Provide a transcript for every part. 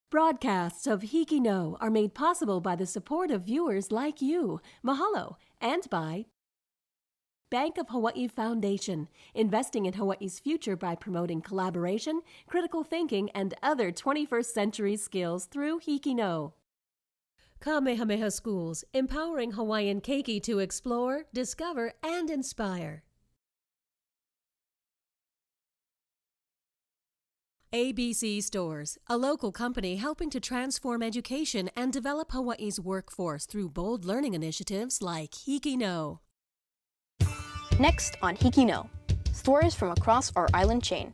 Broadcasts of HIKI NŌ are made possible by the support of viewers like you. Mahalo. And by Bank of Hawaii Foundation, investing in Hawaii's future by promoting collaboration, critical thinking, and other 21st century skills through HIKI NŌ. Kamehameha Schools, empowering Hawaiian keiki to explore, discover, and inspire. ABC Stores, a local company helping to transform education and develop Hawaii's workforce through bold learning initiatives like HIKI NŌ. Next on HIKI NŌ, stories from across our island chain.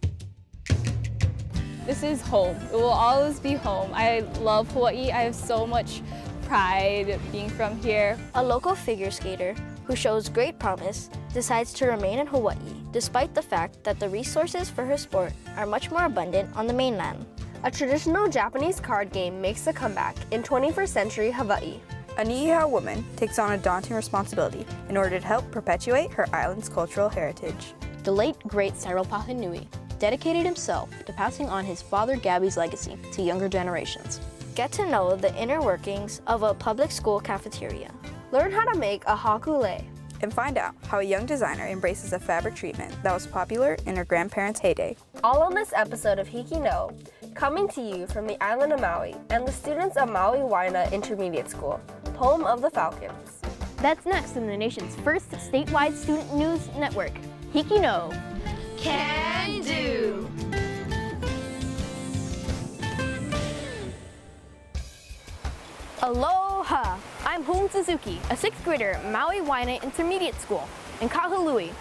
This is home. It will always be home. I love Hawaii. I have so much pride being from here. A local figure skater who shows great promise decides to remain in Hawaii despite the fact that the resources for her sport are much more abundant on the mainland. A traditional Japanese card game makes a comeback in 21st century Hawaii. A Niihau woman takes on a daunting responsibility in order to help perpetuate her island's cultural heritage. The late, great Cyril Pahinui dedicated himself to passing on his father Gabby's legacy to younger generations. Get to know the inner workings of a public school cafeteria. Learn how to make a Haku Lay. And find out how a young designer embraces a fabric treatment that was popular in her grandparents' heyday. All on this episode of HIKI NŌ, coming to you from the island of Maui and the students of Maui Waina Intermediate School, home of the Falcons. That's next in the nation's first statewide student news network, HIKI NŌ. Can do! Aloha! I'm Home Suzuki, a 6th grader at Maui Waina Intermediate School in Kahului.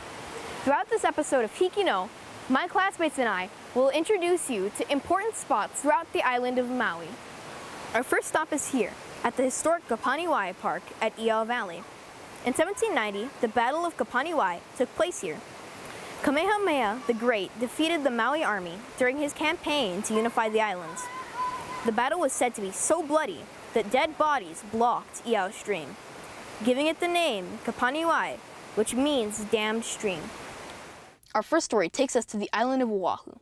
Throughout this episode of HIKI NŌ, my classmates and I will introduce you to important spots throughout the island of Maui. Our first stop is here, at the historic Kapaniwai Park at Iao Valley. In 1790, the Battle of Kapaniwai took place here. Kamehameha the Great defeated the Maui army during his campaign to unify the islands. The battle was said to be so bloody that dead bodies blocked Iao Stream, giving it the name Kapaniwai, which means dammed stream. Our first story takes us to the island of Oahu,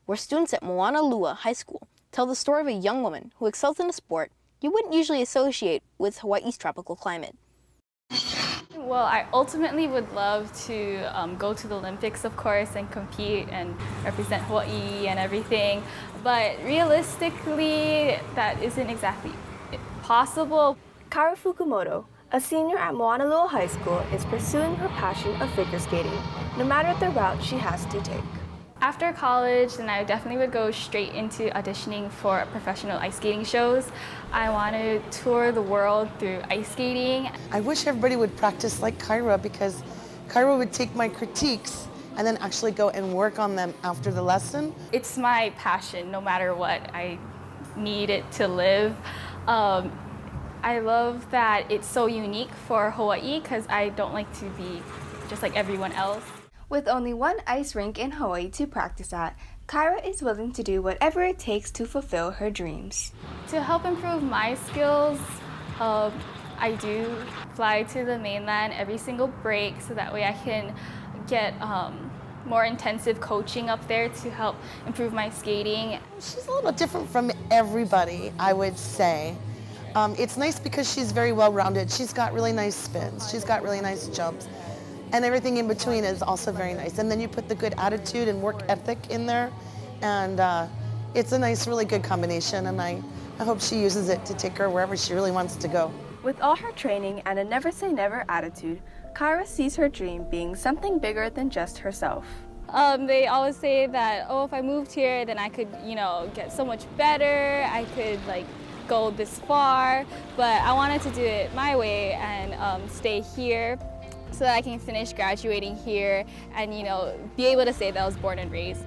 where students at Moanalua High School tell the story of a young woman who excels in a sport you wouldn't usually associate with Hawaii's tropical climate. Well, I ultimately would love to go to the Olympics, of course, and compete and represent Hawaii and everything. But realistically, that isn't exactly possible. Kyra Fukumoto, a senior at Moanalua High School, is pursuing her passion of figure skating, no matter the route she has to take. After college, then I definitely would go straight into auditioning for professional ice skating shows. I want to tour the world through ice skating. I wish everybody would practice like Kyra, because Kyra would take my critiques and then actually go and work on them after the lesson. It's my passion, no matter what. I need it to live. I love that it's so unique for Hawaii because I don't like to be just like everyone else. With only one ice rink in Hawaii to practice at, Kyra is willing to do whatever it takes to fulfill her dreams. To help improve my skills, I do fly to the mainland every single break so that way I can get more intensive coaching up there to help improve my skating. She's a little different from everybody, I would say. It's nice because she's very well-rounded. She's got really nice spins. She's got really nice jumps. And everything in between is also very nice. And then you put the good attitude and work ethic in there, and it's a nice, really good combination, and I hope she uses it to take her wherever she really wants to go. With all her training and a never-say-never attitude, Kyra sees her dream being something bigger than just herself. They always say that, oh, if I moved here, then I could, get so much better. I could, go this far. But I wanted to do it my way and stay here, so that I can finish graduating here and, be able to say that I was born and raised.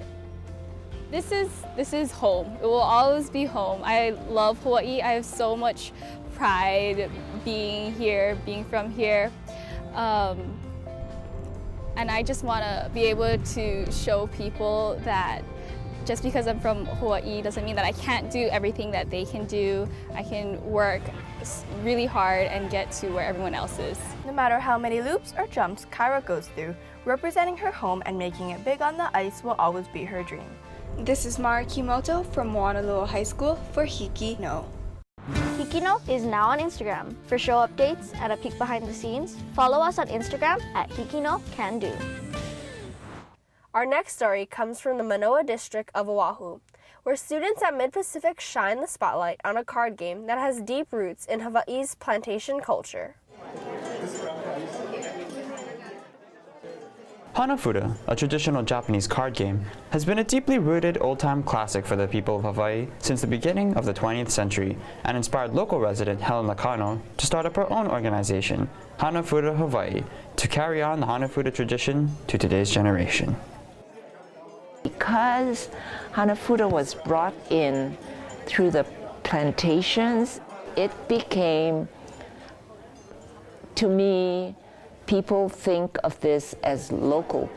This is home. It will always be home. I love Hawaii. I have so much pride being here, being from here. And I just want to be able to show people that just because I'm from Hawaii doesn't mean that I can't do everything that they can do. I can work really hard and get to where everyone else is. No matter how many loops or jumps Kyra goes through, representing her home and making it big on the ice will always be her dream. This is Kyra Fukumoto from Moanalua High School for HIKI NŌ. HIKI NŌ is now on Instagram. For show updates and a peek behind the scenes, follow us on Instagram at HIKI NŌ Can Do. Our next story comes from the Manoa district of Oahu, where students at Mid-Pacific shine the spotlight on a card game that has deep roots in Hawaii's plantation culture. Hanafuda, a traditional Japanese card game, has been a deeply rooted old-time classic for the people of Hawaii since the beginning of the 20th century and inspired local resident Helen Nakano to start up her own organization, Hanafuda Hawaii, to carry on the Hanafuda tradition to today's generation. Because Hanafuda was brought in through the plantations, it became, to me, people think of this as local,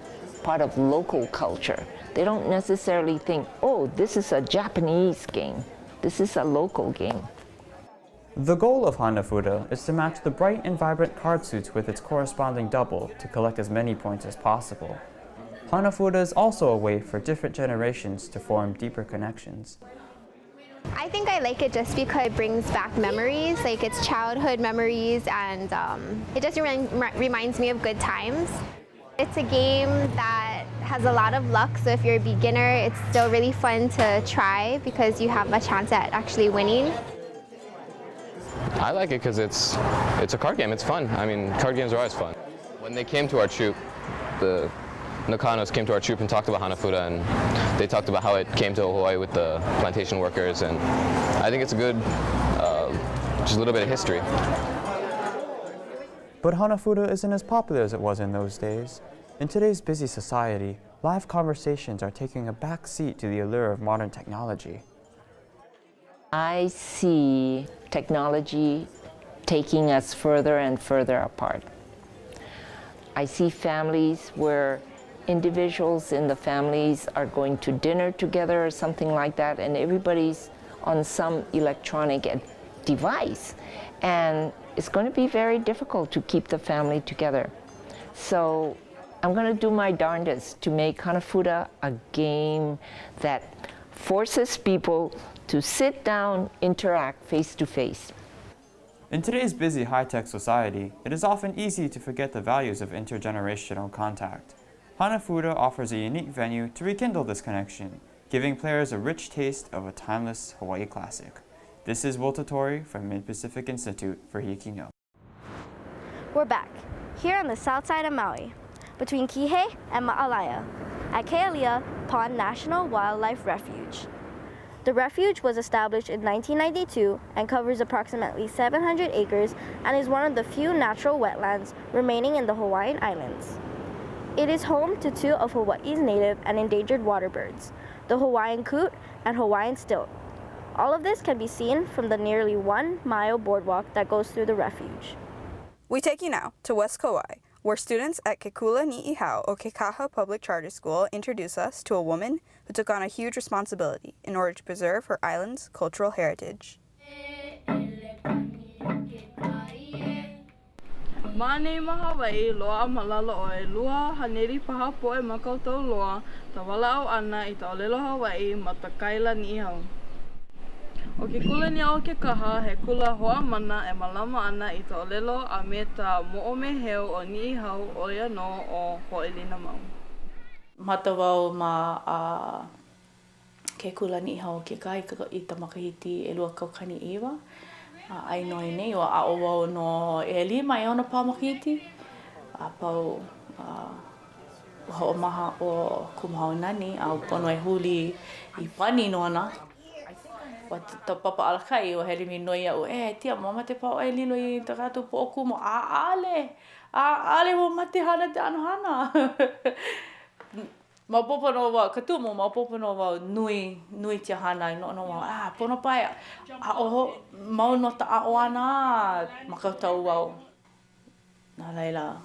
part of local culture. They don't necessarily think, oh, this is a Japanese game. This is a local game. The goal of Hanafuda is to match the bright and vibrant card suits with its corresponding double to collect as many points as possible. Hanafuda is also a way for different generations to form deeper connections. I think I like it just because it brings back memories, like it's childhood memories, and it just reminds me of good times. It's a game that has a lot of luck, so if you're a beginner, it's still really fun to try because you have a chance at actually winning. I like it because it's a card game. It's fun. I mean, card games are always fun. When they came to our troop, the Nakanos came to our troop and talked about Hanafuda, and they talked about how it came to Hawaii with the plantation workers, and I think it's a good, just a little bit of history. But Hanafuda isn't as popular as it was in those days. In today's busy society, live conversations are taking a back seat to the allure of modern technology. I see technology taking us further and further apart. I see families where individuals in the families are going to dinner together or something like that, and everybody's on some electronic device, and it's going to be very difficult to keep the family together. So I'm going to do my darndest to make Hanafuda a game that forces people to sit down, interact face to face. In today's busy high-tech society, it is often easy to forget the values of intergenerational contact. Hanafuda offers a unique venue to rekindle this connection, giving players a rich taste of a timeless Hawaii classic. This is Will Totori from Mid-Pacific Institute for HIKI NŌ. We're back, here on the south side of Maui, between Kihei and Ma'alaia, at Kalia Pond National Wildlife Refuge. The refuge was established in 1992 and covers approximately 700 acres and is one of the few natural wetlands remaining in the Hawaiian Islands. It is home to two of Hawaii's native and endangered water birds, the Hawaiian coot and Hawaiian stilt. All of this can be seen from the nearly 1 mile boardwalk that goes through the refuge. We take you now to West Kauai, where students at Ke Kula Ni'ihau o Kekaha Public Charter School introduce us to a woman who took on a huge responsibility in order to preserve her island's cultural heritage. Mane Hawaii loa malala oe lua haneri paha poe makautou loa tawala au ana I taolelo Hawaii ma takaila ni'ihau. O ke kula ni o ke kaha he kula hoa mana e malama ana I taolelo a me ta mo'omeheu o ni'ihau o ia no o ho'elina mau. Mata wau ma ke kula ni'ihau ke kai I ta makahiti e lua kaukani iwa. Ai noi nei o a o wau no e lima I ona pāmakiti. A pau ho maha o kumahaunani a pono e huli I pani no ana. Wa ta papa alakai o hele mi noi au tia mama te pau e lilo I ta kato po o kumo a ale mo mate hana te anohana. Maopopo no wau, katumo maopopo no wau nui tia hana I no wau. Pono pai a oho mau no ta a o ana makautau wau. Nā leila,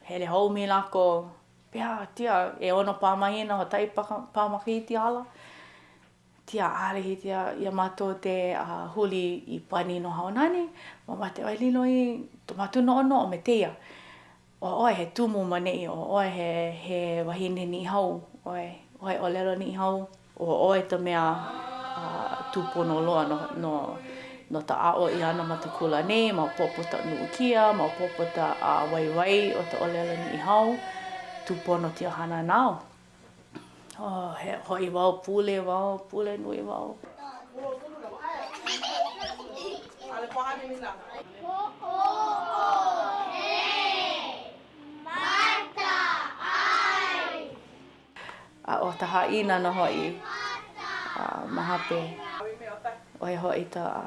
hele hou mi lako. Pea tia e ono pāmahina ho tai pāmakiti ala. Tia alehi tia ia mato te huli I pani no haonani. Ma mate oi lilo I tomatu no ono o me teia. O oe he tumu manei o oe he wahine ni hau. Oe o lelo ni hau o e ta mea tūpono loa no ta a'o i ana ma ta kula nei, ma popo ta nuukia, ma popo ta waiwai o ta olelo ni i hau, tūpono tia hana nao. He hoi wau, pule nui wau. O ta haina na hoi, mahape, o he hoi ta,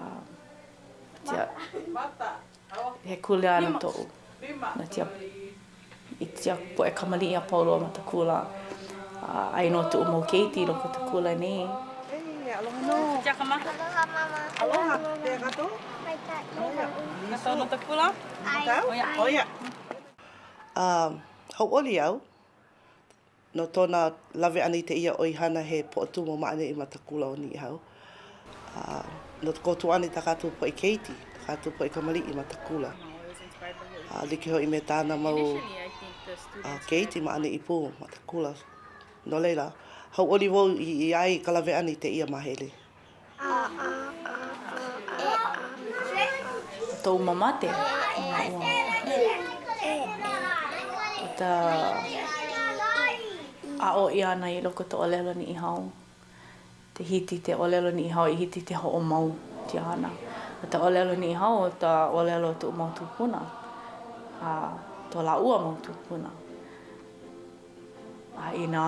he kule ana to'u, na tia po e kamali a pauloa ma ta kula. Ai no tu mo Katie no ta kula nei. Aloha no. Aloha mama. Aloha. Te gato? Gato no ta kula? Oia. Hau'oli au. No tōna lawe ana i te ia o i hana he po'otumo maane i matakula o ni hau. No kotu ana i ta kātou po i Katie, ta kātou po i kamali i matakula. Like ho i me tāna mau Katie maane i pō matakula. No leila, hau'oli wau i ai ka lawe ana i te ia mahele. Tau mamate. Ta a'o i ana i loko te olelo ni i hau. Te hiti te olelo ni i hau, i hiti te ho'o mau ti ana. Te olelo ni i hau, ta olelo tu mau tūpuna. To la ua mau tūpuna. Ina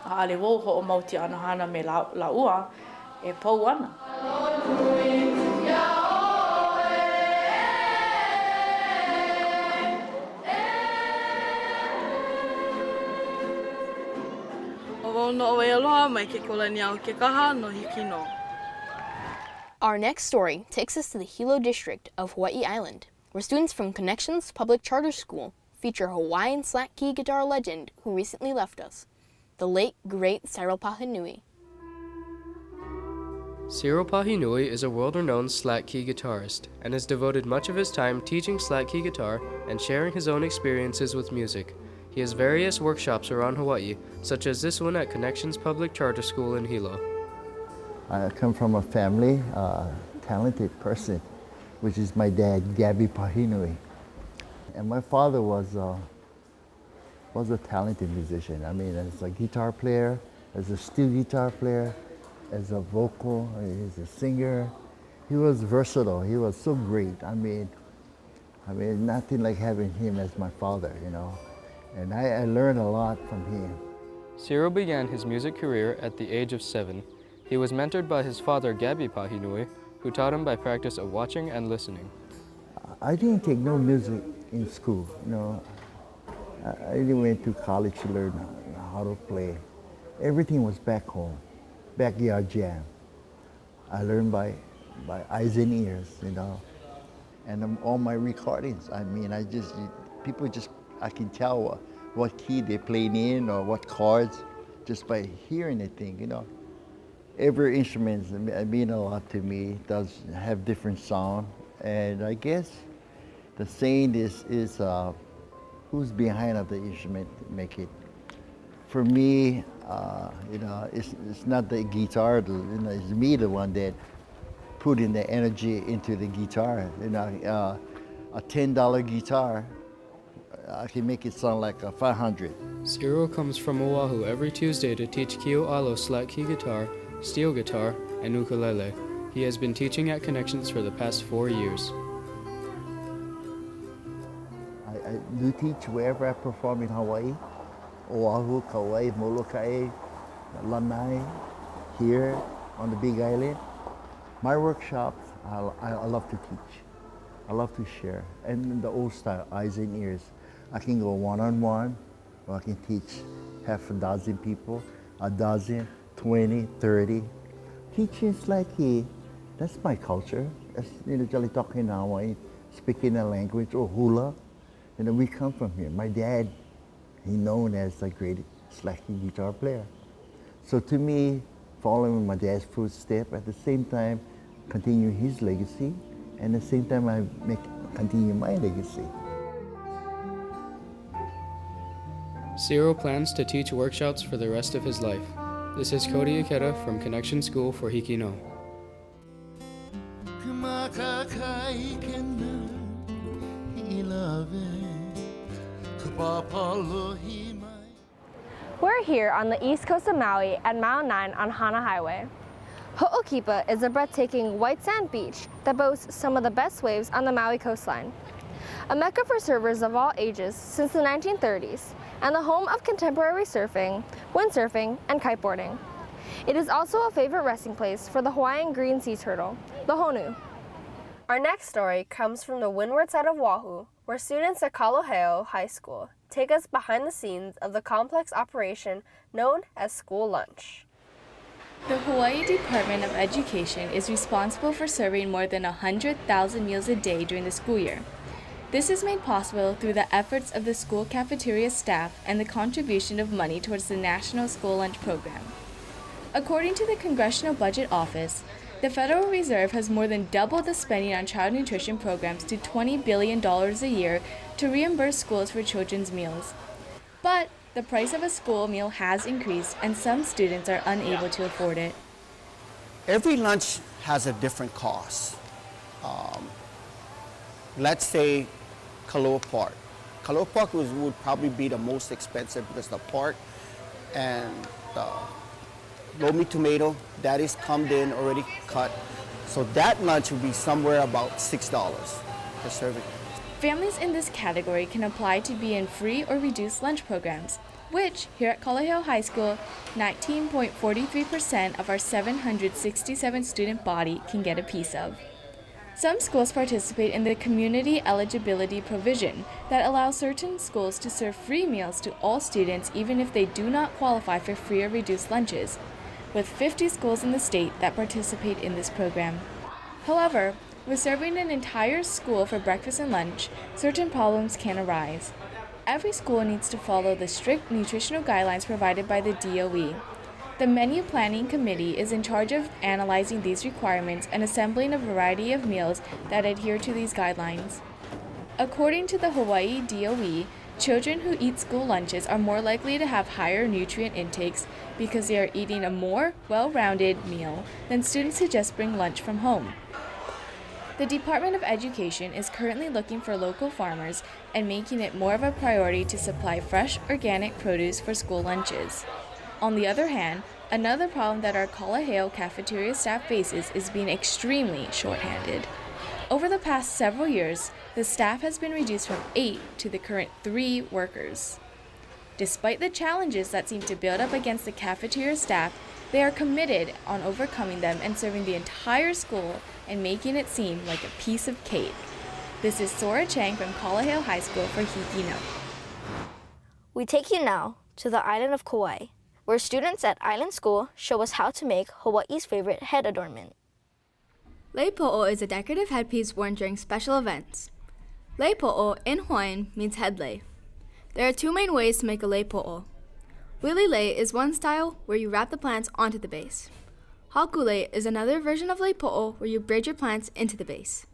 aale wau ho'o mau ti ana hana me la ua, e pau ana. Our next story takes us to the Hilo district of Hawaii Island, where students from Connections Public Charter School feature Hawaiian slack key guitar legend who recently left us, the late, great Cyril Pahinui. Cyril Pahinui is a world-renowned slack key guitarist and has devoted much of his time teaching slack key guitar and sharing his own experiences with music. He has various workshops around Hawaii, such as this one at Connections Public Charter School in Hilo. I come from a family, talented person, which is my dad, Gabby Pahinui. And my father was a talented musician. I mean, as a guitar player, as a steel guitar player, as a vocal, as a singer. He was versatile. He was so great. I mean, nothing like having him as my father, you know. And I learned a lot from him. Cyril began his music career at the age of 7. He was mentored by his father, Gabby Pahinui, who taught him by practice of watching and listening. I didn't take no music in school, you know. I didn't went to college to learn how to play. Everything was back home, backyard jam. I learned by eyes and ears, you know. And all my recordings, I mean, I can tell what key they played in or what chords just by hearing the thing, you know. Every instrument mean a lot to me. It does have different sound. And I guess the saying is who's behind of the instrument make it. For me, you know, it's not the guitar, you know, it's me the one that put in the energy into the guitar. You know, a $10 guitar, I can make it sound like a 500. Cyril comes from Oahu every Tuesday to teach Kio'alo slack key guitar, steel guitar, and ukulele. He has been teaching at Connections for the past 4 years. I do teach wherever I perform in Hawaii, Oahu, Kauai, Molokai, Lanai, here on the Big Island. My workshops, I love to teach. I love to share. And the old style, eyes and ears. I can go one-on-one, or I can teach half a dozen people, a dozen, 20, 30. Teaching slack key, that's my culture. That's, you know, jolly talking Hawaii, speaking a language, or hula. You know, we come from here. My dad, he's known as the great slack key guitar player. So to me, following my dad's footsteps, at the same time, continue his legacy, and at the same time, continue my legacy. Cyril plans to teach workshops for the rest of his life. This is Cody Ikeda from Connection School for HIKI NŌ. We're here on the east coast of Maui at Mile 9 on Hana Highway. Ho'okipa is a breathtaking white sand beach that boasts some of the best waves on the Maui coastline. A mecca for surfers of all ages since the 1930s, and the home of contemporary surfing, windsurfing, and kiteboarding. It is also a favorite resting place for the Hawaiian green sea turtle, the honu. Our next story comes from the windward side of Oahu, where students at Kalāheo High School take us behind the scenes of the complex operation known as school lunch. The Hawaii Department of Education is responsible for serving more than 100,000 meals a day during the school year. This is made possible through the efforts of the school cafeteria staff and the contribution of money towards the National School Lunch Program. According to the Congressional Budget Office, the Federal Reserve has more than doubled the spending on child nutrition programs to $20 billion a year to reimburse schools for children's meals. But the price of a school meal has increased and some students are unable to afford it. Every lunch has a different cost. Let's say Kalia Pond. Kalia Pond would probably be the most expensive because the pork and the lomi tomato, that is come in already cut. So that lunch would be somewhere about $6 per serving. Families in this category can apply to be in free or reduced lunch programs, which here at Kalāheo High School, 19.43% of our 767 student body can get a piece of. Some schools participate in the community eligibility provision that allows certain schools to serve free meals to all students even if they do not qualify for free or reduced lunches, with 50 schools in the state that participate in this program. However, with serving an entire school for breakfast and lunch, certain problems can arise. Every school needs to follow the strict nutritional guidelines provided by the DOE. The Menu Planning Committee is in charge of analyzing these requirements and assembling a variety of meals that adhere to these guidelines. According to the Hawaii DOE, children who eat school lunches are more likely to have higher nutrient intakes because they are eating a more well-rounded meal than students who just bring lunch from home. The Department of Education is currently looking for local farmers and making it more of a priority to supply fresh, organic produce for school lunches. On the other hand, another problem that our Kalāheo cafeteria staff faces is being extremely short-handed. Over the past several years, the staff has been reduced from 8 to the current 3 workers. Despite the challenges that seem to build up against the cafeteria staff, they are committed on overcoming them and serving the entire school and making it seem like a piece of cake. This is Sora Chang from Kalāheo High School for HIKI NŌ. We take you now to the island of Kauai, where students at Island School show us how to make Hawaii's favorite head adornment. Leipo'o is a decorative headpiece worn during special events. Leipo'o in Hawaiian means head lei. There are 2 main ways to make a leipo'o. Wili lei is one style where you wrap the plants onto the base. Haku Lay is another version of leipo'o where you braid your plants into the base.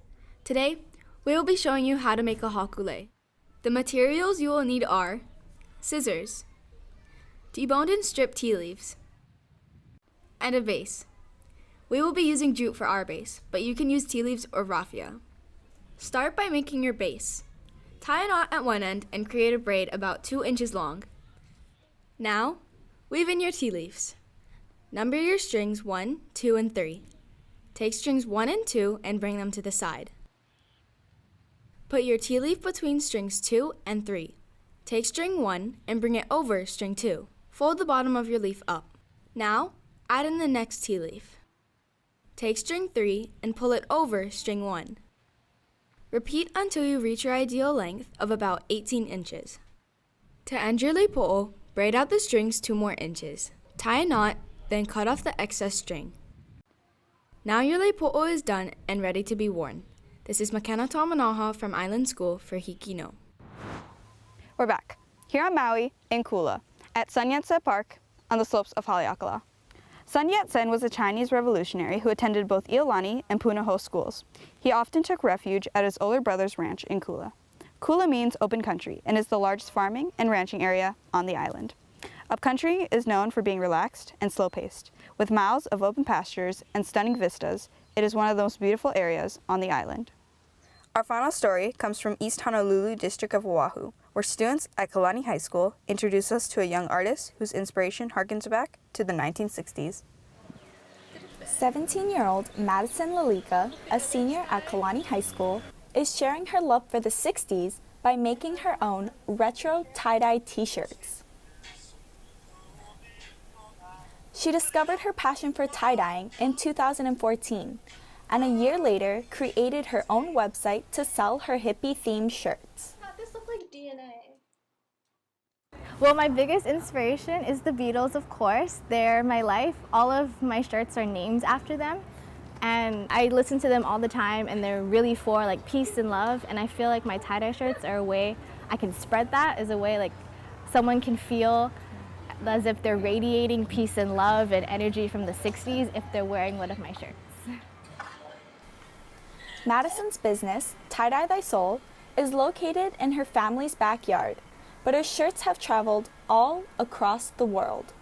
Today, we will be showing you how to make a haku lay. The materials you will need are scissors, deboned and stripped tea leaves, and a vase. We will be using jute for our base, but you can use tea leaves or raffia. Start by making your base. Tie a knot at one end and create a braid about 2 inches long. Now, weave in your tea leaves. Number your strings 1, 2, and 3. Take strings 1 and 2 and bring them to the side. Put your tea leaf between strings 2 and 3. Take string 1 and bring it over string 2. Fold the bottom of your leaf up. Now, add in the next tea leaf. Take string 3 and pull it over string 1. Repeat until you reach your ideal length of about 18 inches. To end your leipo'o, braid out the strings 2 more inches. Tie a knot, then cut off the excess string. Now your leipo'o is done and ready to be worn. This is Makena Tamanaha from Island School for HIKI NŌ. We're back, here on Maui in Kula, at Sun Yat-sen Park on the slopes of Haleakala. Sun Yat-sen was a Chinese revolutionary who attended both Iolani and Punahou schools. He often took refuge at his older brother's ranch in Kula. Kula means open country and is the largest farming and ranching area on the island. Upcountry is known for being relaxed and slow-paced. With miles of open pastures and stunning vistas, it is one of the most beautiful areas on the island. Our final story comes from East Honolulu District of Oahu, where students at Kalāheo High School introduce us to a young artist whose inspiration harkens back to the 1960s. 17-year-old Madison Lalika, a senior at Kalāheo High School, is sharing her love for the 60s by making her own retro tie-dye t-shirts. She discovered her passion for tie-dyeing in 2014, and a year later created her own website to sell her hippie-themed shirts. This looks like DNA. Well, my biggest inspiration is the Beatles, of course. They're my life. All of my shirts are named after them. And I listen to them all the time, and they're really for like peace and love. And I feel like my tie-dye shirts are a way I can spread that, as a way like someone can feel as if they're radiating peace and love and energy from the 60s if they're wearing one of my shirts. Madison's business, Tie-Dye Thy Soul, is located in her family's backyard, but her shirts have traveled all across the world.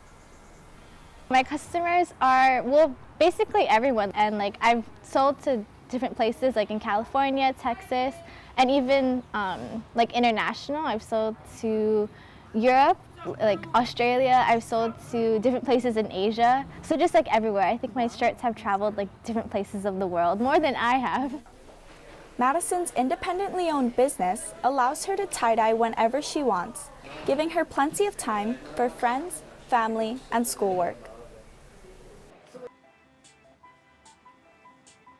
My customers are, well, basically everyone, and like I've sold to different places like in California, Texas, and even like international. I've sold to Europe, like Australia. I've sold to different places in Asia. So just like everywhere. I think my shirts have traveled like different places of the world, more than I have. Madison's independently owned business allows her to tie-dye whenever she wants, giving her plenty of time for friends, family, and schoolwork.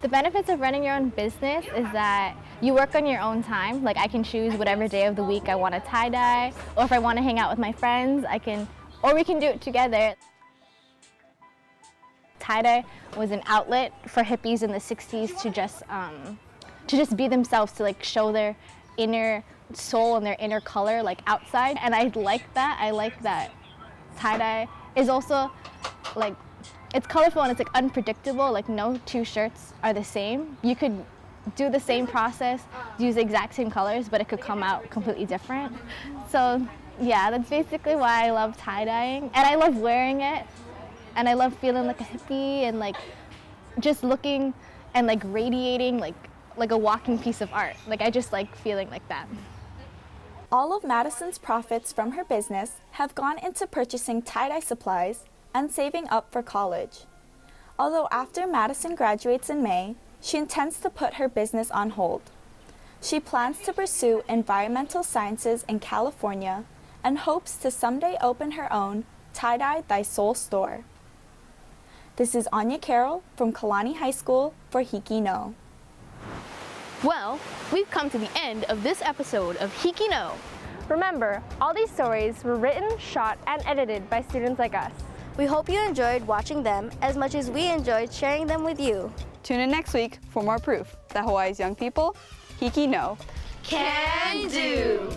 The benefits of running your own business is that you work on your own time. Like I can choose whatever day of the week I want to tie-dye, or if I want to hang out with my friends, I can, or we can do it together. Tie-dye was an outlet for hippies in the 60s to just be themselves, to like show their inner soul and their inner color like outside. And I like that. I like that tie-dye is also like, it's colorful and it's like unpredictable. Like no two shirts are the same. You could do the same process, use the exact same colors, but it could come out completely different. So yeah, that's basically why I love tie-dyeing, and I love wearing it, and I love feeling like a hippie and like just looking and like radiating like a walking piece of art. Like I just like feeling like that. All of Madison's profits from her business have gone into purchasing tie-dye supplies and saving up for college. Although after Madison graduates in May, she intends to put her business on hold. She plans to pursue environmental sciences in California and hopes to someday open her own Tie-Dye Thy Soul store. This is Anya Carroll from Kalāheo High School for HIKI NŌ. Well, we've come to the end of this episode of HIKI NŌ. Remember, all these stories were written, shot, and edited by students like us. We hope you enjoyed watching them as much as we enjoyed sharing them with you. Tune in next week for more proof that Hawaii's young people, HIKI NŌ, Can do!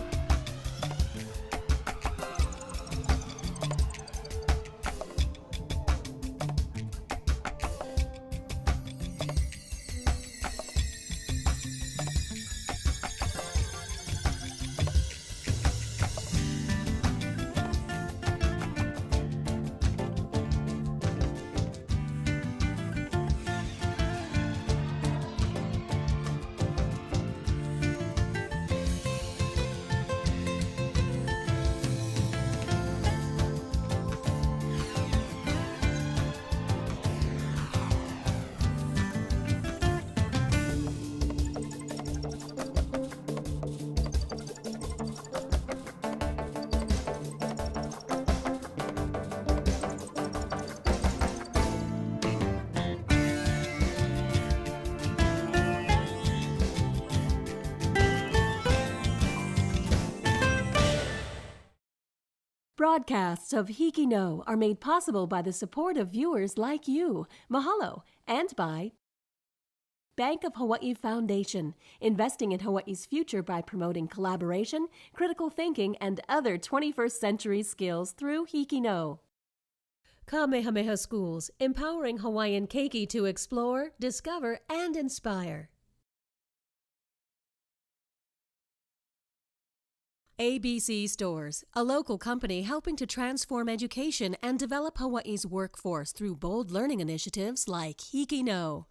Broadcasts of HIKI NŌ are made possible by the support of viewers like you. Mahalo, and by Bank of Hawaii Foundation, investing in Hawaii's future by promoting collaboration, critical thinking, and other 21st century skills through HIKI NŌ. Kamehameha Schools, empowering Hawaiian keiki to explore, discover, and inspire. ABC Stores, a local company helping to transform education and develop Hawaii's workforce through bold learning initiatives like HIKI NŌ.